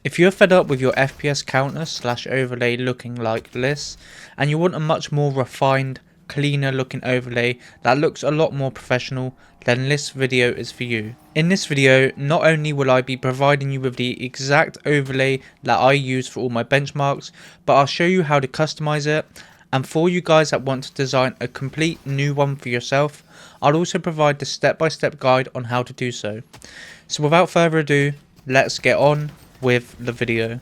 If you're fed up with your FPS counter / overlay looking like this, and you want a much more refined, cleaner looking overlay that looks a lot more professional, then this video is for you. In this video, not only will I be providing you with the exact overlay that I use for all my benchmarks, but I'll show you how to customize it, and for you guys that want to design a complete new one for yourself, I'll also provide the step-by-step guide on how to do so. So without further ado, let's get on with the video.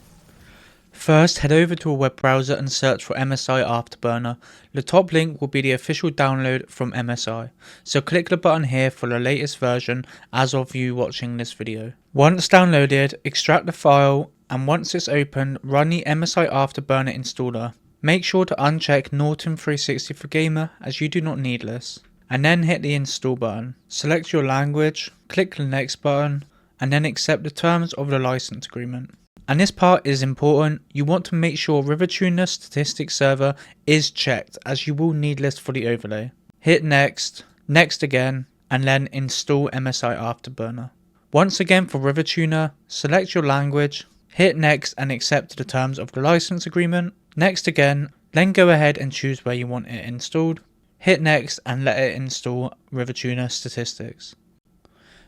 First, head over to a web browser and search for MSI Afterburner. The top link will be the official download from MSI, so click the button here for the latest version as of you watching this video. Once downloaded, extract the file, and once it's open, run the MSI Afterburner installer. Make sure to uncheck Norton 360 for Gamer as you do not need this, and then hit the install button. Select your language, click the next button, and then accept the terms of the license agreement. And this part is important. You want to make sure RivaTuner statistics server is checked, as you will need this for the overlay. Hit next, next again, and then install MSI Afterburner. Once again for RivaTuner, select your language, hit next and accept the terms of the license agreement. Next again, then go ahead and choose where you want it installed. Hit next and let it install RivaTuner statistics.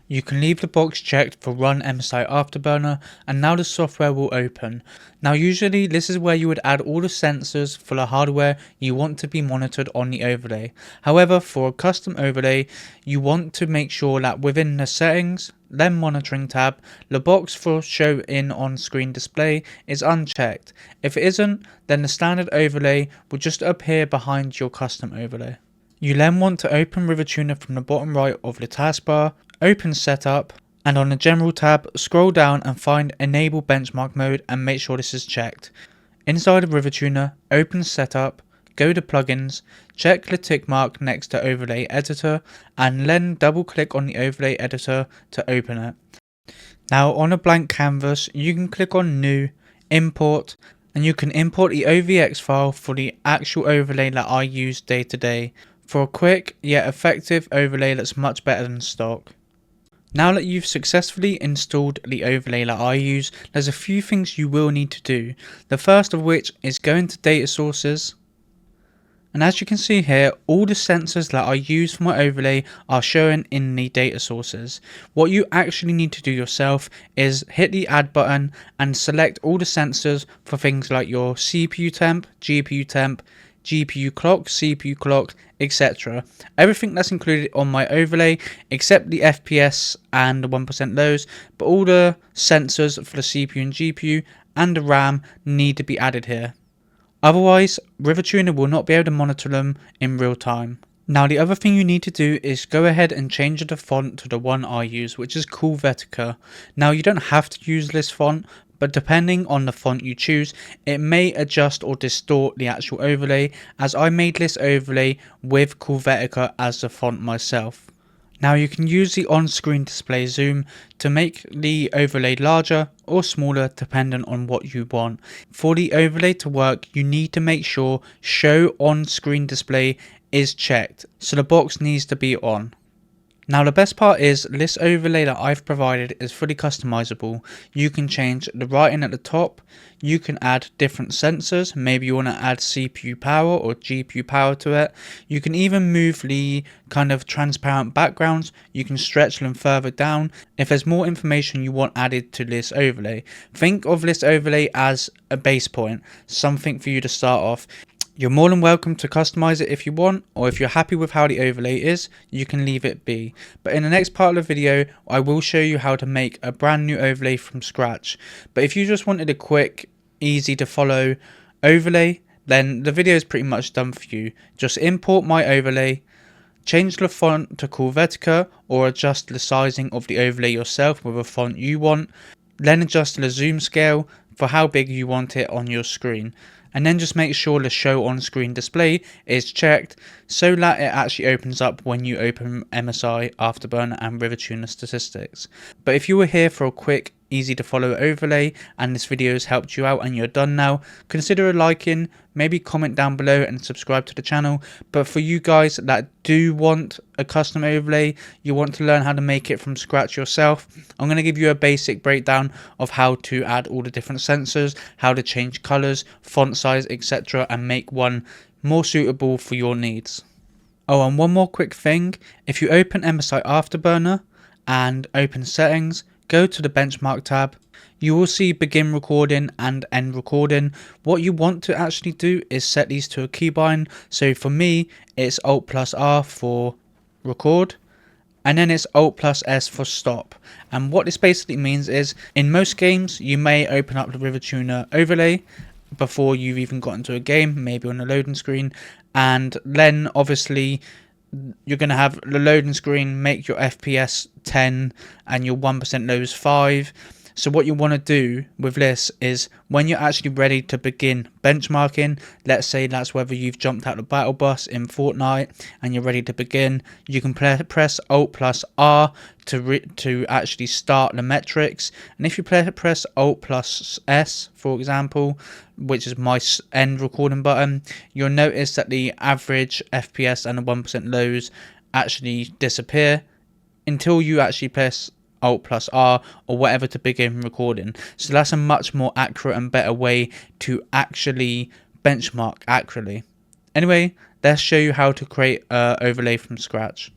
You can leave the box checked for Run MSI Afterburner, and now the software will open. Now usually this is where you would add all the sensors for the hardware you want to be monitored on the overlay. However, for a custom overlay, you want to make sure that within the settings, then monitoring tab, the box for show in on screen display is unchecked. If it isn't, then the standard overlay will just appear behind your custom overlay. You then want to open RivaTuner from the bottom right of the taskbar, open setup, and on the general tab, scroll down and find enable benchmark mode and make sure this is checked. Inside of RivaTuner, open setup, go to plugins, check the tick mark next to overlay editor, and then double click on the overlay editor to open it. Now on a blank canvas, you can click on new, import, and you can import the OVX file for the actual overlay that I use day to day, for a quick yet effective overlay that's much better than stock. Now that you've successfully installed the overlay that I use, there's a few things you will need to do. The first of which is go into data sources, and as you can see here, all the sensors that I use for my overlay are shown in the data sources. What you actually need to do yourself is hit the add button and select all the sensors for things like your CPU temp, GPU clock, CPU clock, etc. Everything that's included on my overlay except the FPS and the 1% lows, but all the sensors for the CPU and GPU and the RAM need to be added here. Otherwise, RivaTuner will not be able to monitor them in real time. Now the other thing you need to do is go ahead and change the font to the one I use, which is Helvetica. Now you don't have to use this font, but depending on the font you choose, it may adjust or distort the actual overlay, as I made this overlay with Helvetica as the font myself. Now you can use the on-screen display zoom to make the overlay larger or smaller depending on what you want. For the overlay to work, you need to make sure show on-screen display is checked, so the box needs to be on. Now the best part is this overlay that I've provided is fully customizable. You can change the writing at the top, you can add different sensors, maybe you want to add CPU power or GPU power to it. You can even move the kind of transparent backgrounds, you can stretch them further down if there's more information you want added to this overlay. Think of this overlay as a base point, something for you to start off. You're more than welcome to customize it if you want, or if you're happy with how the overlay is, you can leave it be. But in the next part of the video, I will show you how to make a brand new overlay from scratch. But if you just wanted a quick, easy to follow overlay, then the video is pretty much done for you. Just import my overlay, change the font to Helvetica, or adjust the sizing of the overlay yourself with a font you want, then adjust the zoom scale for how big you want it on your screen. And then just make sure the show on screen display is checked so that it actually opens up when you open MSI Afterburner and RivaTuner statistics. But if you were here for a quick, easy to follow overlay and this video has helped you out and you're done now, consider a liking, maybe comment down below and subscribe to the channel. But for you guys that do want a custom overlay, you want to learn how to make it from scratch yourself, I'm going to give you a basic breakdown of how to add all the different sensors, how to change colors, font size, etc., and make one more suitable for your needs. Oh, and one more quick thing, if you open MSI Afterburner and open settings, go to the benchmark tab, you will see begin recording and end recording. What you want to actually do is set these to a keybind. So for me, it's Alt plus R for record, and then it's Alt plus S for stop. And what this basically means is, in most games, you may open up the RivaTuner overlay before you've even got into a game, maybe on the loading screen, and then obviously you're going to have the loading screen make your FPS 10 and your 1% lows 5. So what you want to do with this is, when you're actually ready to begin benchmarking, let's say that's whether you've jumped out the battle bus in Fortnite and you're ready to begin, you can press Alt plus R to actually start the metrics. And if you press Alt plus S, for example, which is my end recording button, you'll notice that the average FPS and the 1% lows actually disappear until you actually press Alt plus R or whatever to begin recording. So that's a much more accurate and better way to actually benchmark accurately. Anyway, let's show you how to create an overlay from scratch.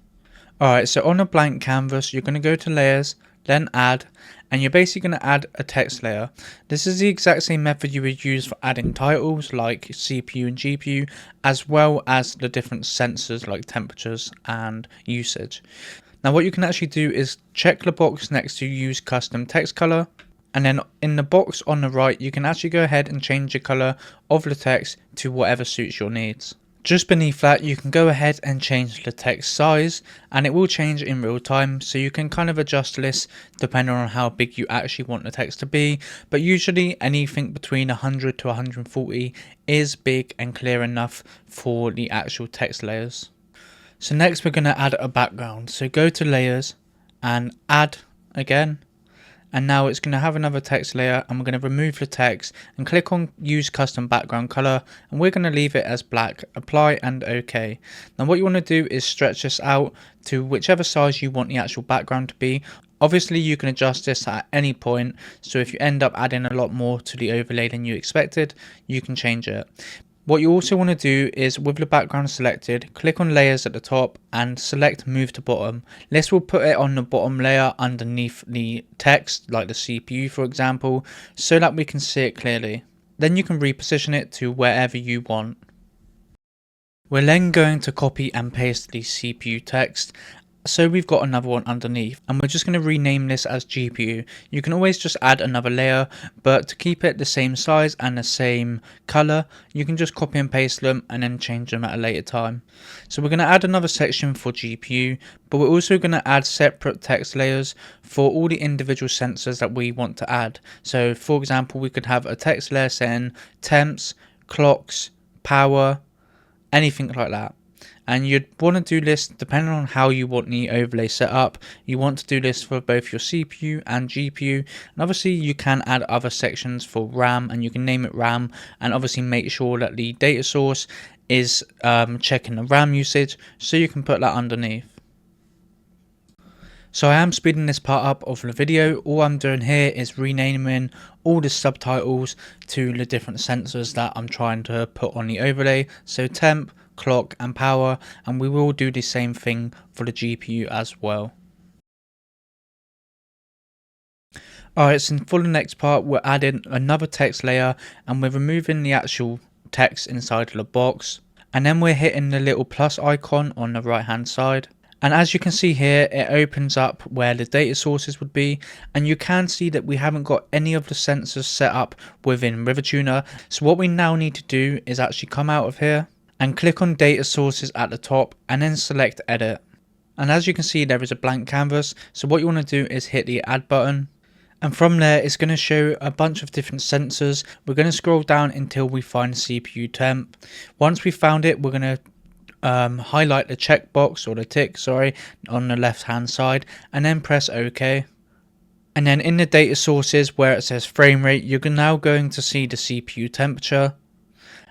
Alright, so on a blank canvas, you're going to go to layers, then add, and you're basically going to add a text layer. This is the exact same method you would use for adding titles like CPU and GPU, as well as the different sensors like temperatures and usage. Now what you can actually do is check the box next to use custom text color, and then in the box on the right you can actually go ahead and change the color of the text to whatever suits your needs. Just beneath that you can go ahead and change the text size, and it will change in real time, so you can kind of adjust this depending on how big you actually want the text to be, but usually anything between 100 to 140 is big and clear enough for the actual text layers. So next we're going to add a background, so go to layers and add again, and now it's going to have another text layer, and we're going to remove the text and click on use custom background color, and we're going to leave it as black, apply and OK. Now what you want to do is stretch this out to whichever size you want the actual background to be. Obviously you can adjust this at any point, so if you end up adding a lot more to the overlay than you expected, you can change it. What you also want to do is, with the background selected, click on layers at the top and select move to bottom. This will put it on the bottom layer underneath the text, like the CPU for example, so that we can see it clearly. Then you can reposition it to wherever you want. We're then going to copy and paste the CPU text. So we've got another one underneath, and we're just going to rename this as GPU. You can always just add another layer, but to keep it the same size and the same color, you can just copy and paste them and then change them at a later time. So we're going to add another section for GPU, but we're also going to add separate text layers for all the individual sensors that we want to add. So for example, we could have a text layer saying temps, clocks, power, anything like that. And you'd want to do this depending on how you want the overlay set up. You want to do this for both your CPU and GPU, and obviously you can add other sections for RAM, and you can name it RAM, and obviously make sure that the data source is checking the RAM usage, so you can put that underneath. So I am speeding this part up of the video. All I'm doing here is renaming all the subtitles to the different sensors that I'm trying to put on the overlay. So temp, clock and power, and we will do the same thing for the GPU as well. Alright, so for the next part we're adding another text layer, and we're removing the actual text inside of the box, and then we're hitting the little plus icon on the right hand side. And as you can see here, it opens up where the data sources would be, and you can see that we haven't got any of the sensors set up within RivaTuner. So what we now need to do is actually come out of here and click on data sources at the top, and then select edit. And as you can see, there is a blank canvas, so what you want to do is hit the add button, and from there it's going to show a bunch of different sensors. We're going to scroll down until we find CPU temp. Once we found it, we're going to highlight the checkbox, or the tick, sorry, on the left hand side, and then press OK. And then in the data sources where it says frame rate, you're now going to see the CPU temperature.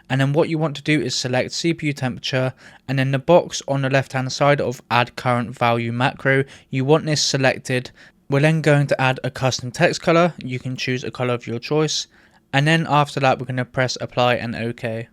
And then what you want to do is select CPU temperature, and then the box on the left hand side of add current value macro, you want this selected. We're then going to add a custom text color. You can choose a color of your choice. And then after that, we're going to press apply and OK.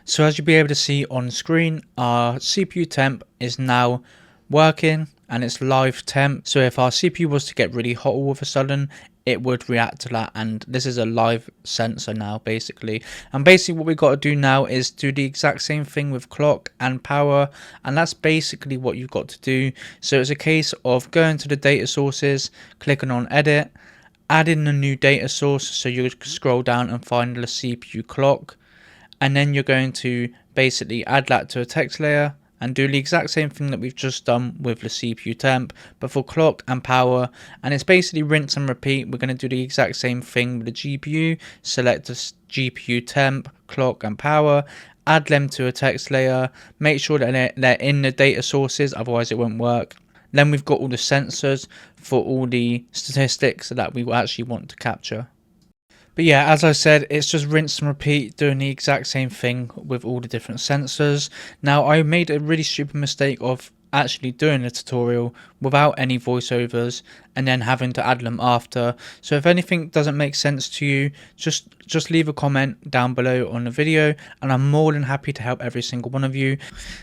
So as you'll be able to see on screen, our CPU temp is now working and it's live temp. So if our CPU was to get really hot all of a sudden, it would react to that, and this is a live sensor now basically. And basically what we got to do now is do the exact same thing with clock and power, and that's basically what you've got to do. So it's a case of going to the data sources, clicking on edit, add in a new data source, so you scroll down and find the CPU clock, and then you're going to basically add that to a text layer and do the exact same thing that we've just done with the CPU temp, but for clock and power. And it's basically rinse and repeat. We're going to do the exact same thing with the GPU, select the GPU temp, clock and power, add them to a text layer, make sure that they're in the data sources, otherwise it won't work. Then we've got all the sensors for all the statistics that we actually want to capture. But yeah, as I said, it's just rinse and repeat, doing the exact same thing with all the different sensors. Now, I made a really stupid mistake of actually doing a tutorial without any voiceovers and then having to add them after. So if anything doesn't make sense to you, just leave a comment down below on the video, and I'm more than happy to help every single one of you.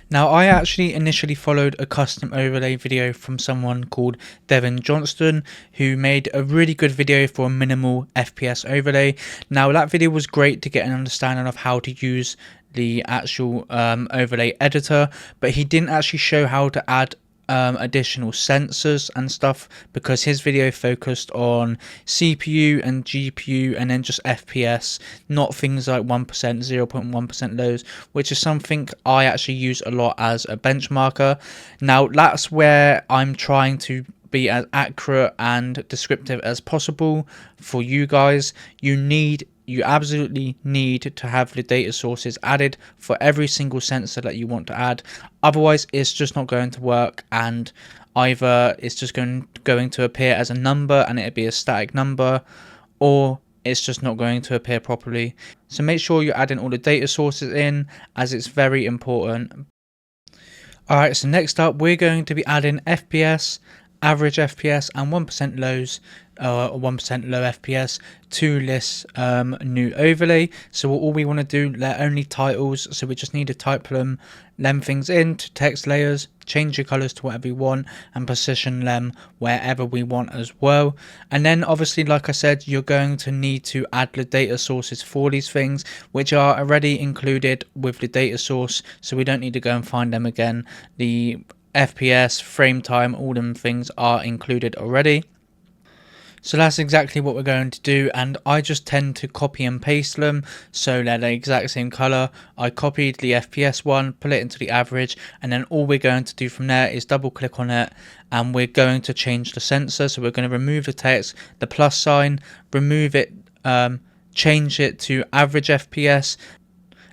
Now, I actually initially followed a custom overlay video from someone called Devin Johnston, who made a really good video for a minimal FPS overlay. Now, that video was great to get an understanding of how to use the actual overlay editor, but he didn't actually show how to add additional sensors and stuff, because his video focused on CPU and GPU and then just FPS, not things like 1%, 0.1% lows, which is something I actually use a lot as a benchmarker. Now that's where I'm trying to be as accurate and descriptive as possible for you guys. You absolutely need to have the data sources added for every single sensor that you want to add. Otherwise, it's just not going to work, and either it's just going to appear as a number and it'll be a static number, or it's just not going to appear properly. So make sure you're adding all the data sources in, as it's very important. Alright, so next up we're going to be adding FPS, average FPS and 1% lows, 1% low FPS to this new overlay. So all we want to do, they're only titles, so we just need to type them things into text layers, change your colors to whatever you want, and position them wherever we want as well. And then obviously, like I said, you're going to need to add the data sources for these things, which are already included with the data source, so we don't need to go and find them again. The FPS, frame time, all them things are included already. So that's exactly what we're going to do, and I just tend to copy and paste them so they're the exact same color. I copied the FPS one, put it into the average, and then all we're going to do from there is double click on it, and we're going to change the sensor. So we're going to remove the text, the plus sign, remove it, change it to average FPS,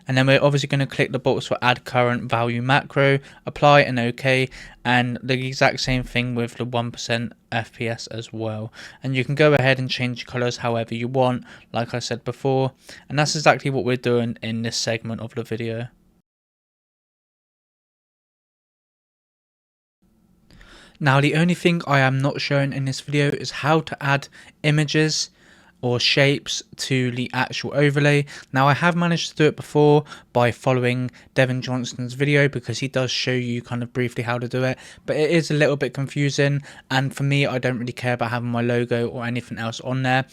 and then we're obviously going to click the box for add current value macro, apply and OK, and the exact same thing with the 1% FPS as well. And you can go ahead and change your colors however you want, like I said before, and that's exactly what we're doing in this segment of the video. Now the only thing I am not showing in this video is how to add images or shapes to the actual overlay. Now I have managed to do it before by following Devin Johnston's video, because he does show you kind of briefly how to do it, but it is a little bit confusing, and for me, I don't really care about having my logo or anything else on there.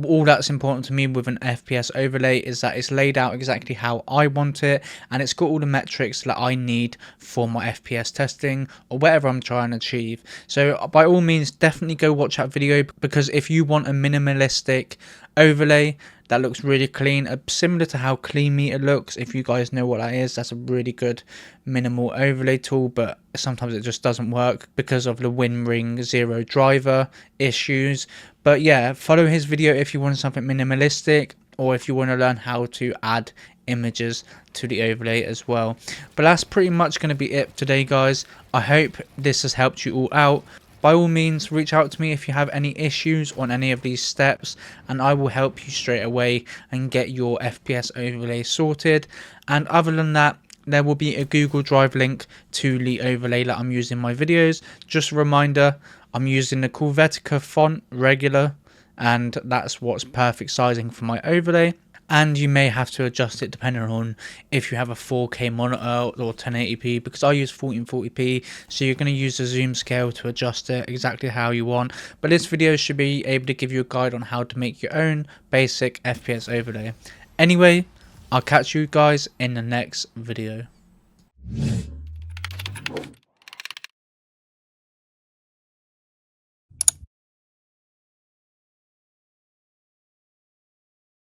All that's important to me with an FPS overlay is that it's laid out exactly how I want it, and it's got all the metrics that I need for my FPS testing or whatever I'm trying to achieve. So by all means, definitely go watch that video, because if you want a minimalistic overlay that looks really clean, similar to how Clean Meter looks, if you guys know what that is, that's a really good minimal overlay tool, but sometimes it just doesn't work because of the WinRing Zero driver issues. But yeah, follow his video if you want something minimalistic, or if you want to learn how to add images to the overlay as well. But that's pretty much going to be it today, guys. I hope this has helped you all out. By all means, reach out to me if you have any issues on any of these steps, and I will help you straight away and get your FPS overlay sorted. And other than that, there will be a Google Drive link to the overlay that I'm using in my videos. Just a reminder, I'm using the Helvetica font regular, and that's what's perfect sizing for my overlay. And you may have to adjust it depending on if you have a 4K monitor or 1080p, because I use 1440p, so you're going to use the zoom scale to adjust it exactly how you want. But this video should be able to give you a guide on how to make your own basic FPS overlay. Anyway, I'll catch you guys in the next video.